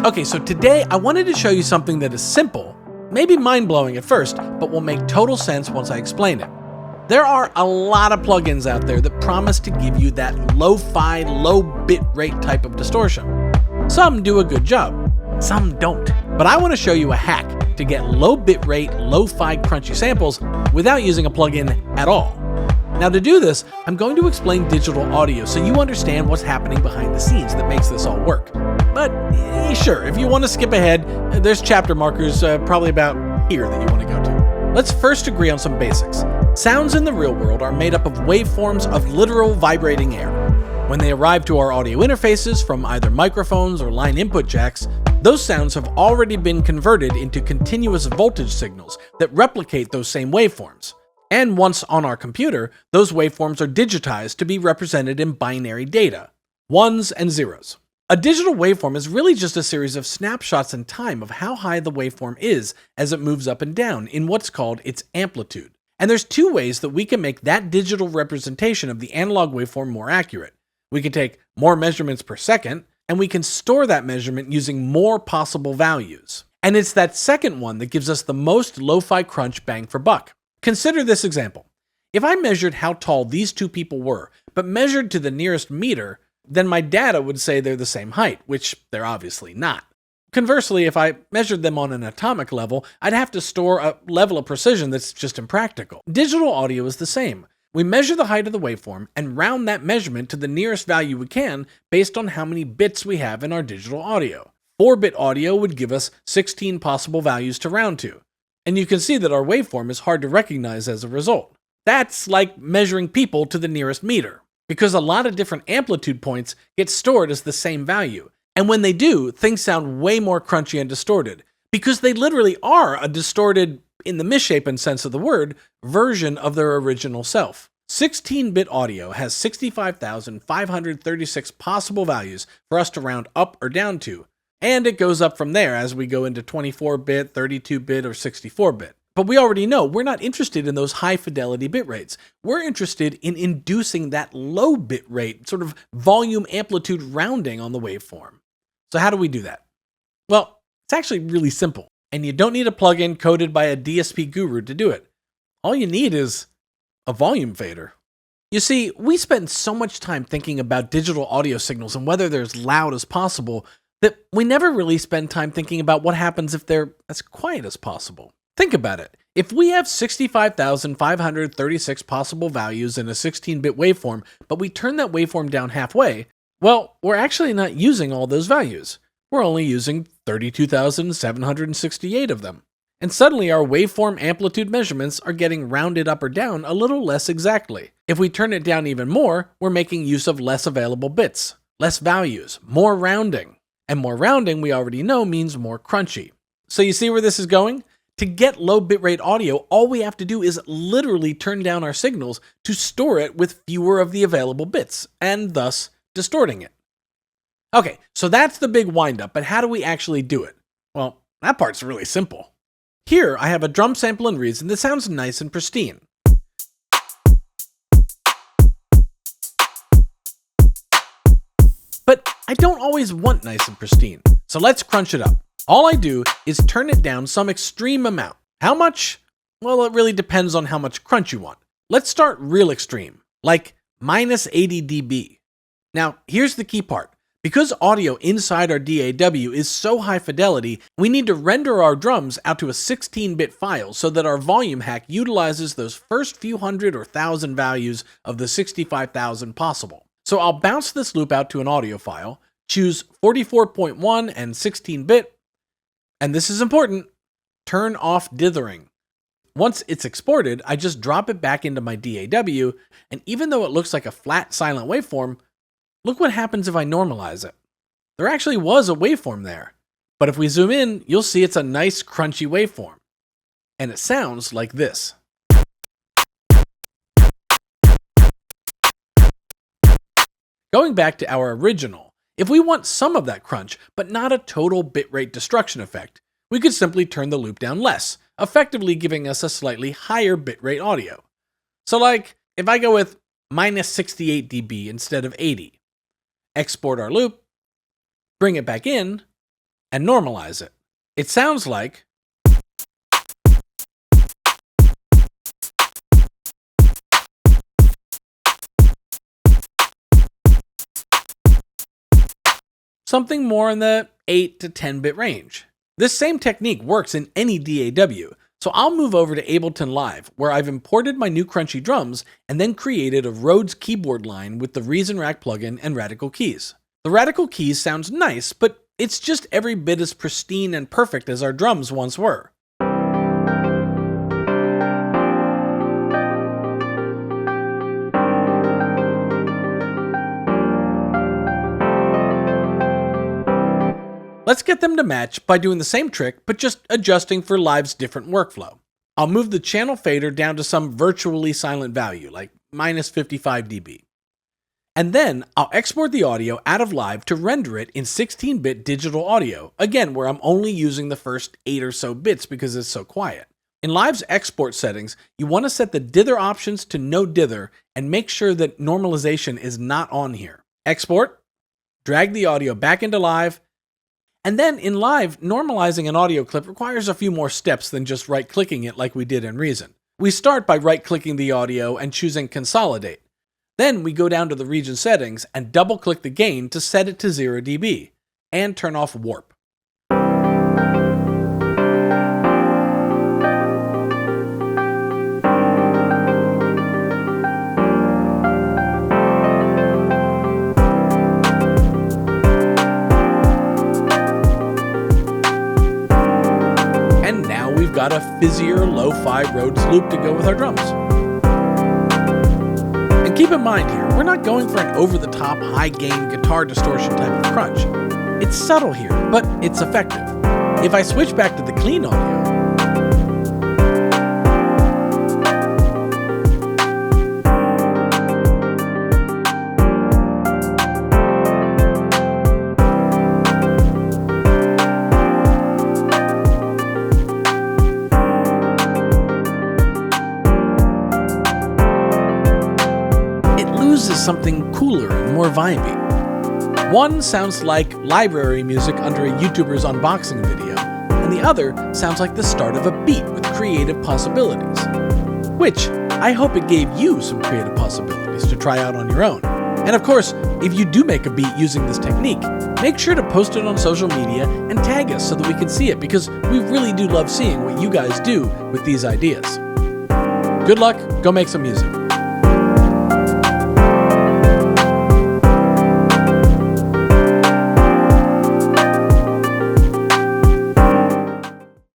Okay, so today I wanted to show you something that is simple, maybe mind-blowing at first, but will make total sense once I explain it. There are a lot of plugins out there that promise to give you that lo-fi, low bitrate type of distortion. Some do a good job, some don't. But I want to show you a hack to get low bitrate, lo-fi crunchy samples without using a plugin at all. Now to do this, I'm going to explain digital audio so you understand what's happening behind the scenes that makes this all work. But sure, if you want to skip ahead, there's chapter markers probably about here that you want to go to. Let's first agree on some basics. Sounds in the real world are made up of waveforms of literal vibrating air. When they arrive to our audio interfaces from either microphones or line input jacks, those sounds have already been converted into continuous voltage signals that replicate those same waveforms. And once on our computer, those waveforms are digitized to be represented in binary data, ones and zeros. A digital waveform is really just a series of snapshots in time of how high the waveform is as it moves up and down in what's called its amplitude. And there's two ways that we can make that digital representation of the analog waveform more accurate. We can take more measurements per second, and we can store that measurement using more possible values. And it's that second one that gives us the most lo-fi crunch bang for buck. Consider this example. If I measured how tall these two people were, but measured to the nearest meter, then my data would say they're the same height, which they're obviously not. Conversely, if I measured them on an atomic level, I'd have to store a level of precision that's just impractical. Digital audio is the same. We measure the height of the waveform and round that measurement to the nearest value we can based on how many bits we have in our digital audio. 4-bit audio would give us 16 possible values to round to. And you can see that our waveform is hard to recognize as a result. That's like measuring people to the nearest meter, because a lot of different amplitude points get stored as the same value. And when they do, things sound way more crunchy and distorted, because they literally are a distorted, in the misshapen sense of the word, version of their original self. 16-bit audio has 65,536 possible values for us to round up or down to, and it goes up from there as we go into 24-bit, 32-bit, or 64-bit. But we already know we're not interested in those high-fidelity bit rates. We're interested in inducing that low bit rate, sort of volume amplitude rounding on the waveform. So how do we do that? Well, it's actually really simple, and you don't need a plugin coded by a DSP guru to do it. All you need is a volume fader. You see, we spend so much time thinking about digital audio signals and whether they're as loud as possible that we never really spend time thinking about what happens if they're as quiet as possible. Think about it. If we have 65,536 possible values in a 16-bit waveform, but we turn that waveform down halfway, well, we're actually not using all those values. We're only using 32,768 of them. And suddenly our waveform amplitude measurements are getting rounded up or down a little less exactly. If we turn it down even more, we're making use of less available bits, less values, more rounding. And more rounding, we already know, means more crunchy. So you see where this is going? To get low bitrate audio, all we have to do is literally turn down our signals to store it with fewer of the available bits, and thus distorting it. Okay, so that's the big windup, but how do we actually do it? Well, that part's really simple. Here, I have a drum sample in Rhods that sounds nice and pristine. But I don't always want nice and pristine, so let's crunch it up. All I do is turn it down some extreme amount. How much? Well, it really depends on how much crunch you want. Let's start real extreme, like minus 80 dB. Now, here's the key part. Because audio inside our DAW is so high fidelity, we need to render our drums out to a 16-bit file so that our volume hack utilizes those first few hundred or thousand values of the 65,000 possible. So I'll bounce this loop out to an audio file, choose 44.1 and 16-bit, and this is important, turn off dithering. Once it's exported, I just drop it back into my DAW, and even though it looks like a flat, silent waveform, look what happens if I normalize it. There actually was a waveform there, but if we zoom in, you'll see it's a nice, crunchy waveform. And it sounds like this. Going back to our original, if we want some of that crunch, but not a total bitrate destruction effect, we could simply turn the loop down less, effectively giving us a slightly higher bitrate audio. So like, if I go with minus 68 dB instead of 80, export our loop, bring it back in, and normalize it. It sounds like something more in the 8 to 10-bit range. This same technique works in any DAW, so I'll move over to Ableton Live, where I've imported my new crunchy drums and then created a Rhods keyboard line with the Reason Rack plugin and Radical Keys. The Radical Keys sounds nice, but it's just every bit as pristine and perfect as our drums once were. Let's get them to match by doing the same trick, but just adjusting for Live's different workflow. I'll move the channel fader down to some virtually silent value, like -55 dB. And then I'll export the audio out of Live to render it in 16-bit digital audio, again where I'm only using the first 8 or so bits because it's so quiet. In Live's export settings, you want to set the dither options to no dither and make sure that normalization is not on here. Export, drag the audio back into Live, and then in Live, normalizing an audio clip requires a few more steps than just right-clicking it like we did in Reason. We start by right-clicking the audio and choosing Consolidate. Then we go down to the region settings and double-click the gain to set it to 0 dB, and turn off Warp. We've got a fizzier lo-fi Rhodes loop to go with our drums. And keep in mind here, we're not going for an over-the-top high-gain guitar distortion type of crunch. It's subtle here, but it's effective. If I switch back to the clean audio, is something cooler and more vibey. One sounds like library music under a YouTuber's unboxing video, and the other sounds like the start of a beat with creative possibilities. Which, I hope it gave you some creative possibilities to try out on your own. And of course, if you do make a beat using this technique, make sure to post it on social media and tag us so that we can see it, because we really do love seeing what you guys do with these ideas. Good luck, go make some music.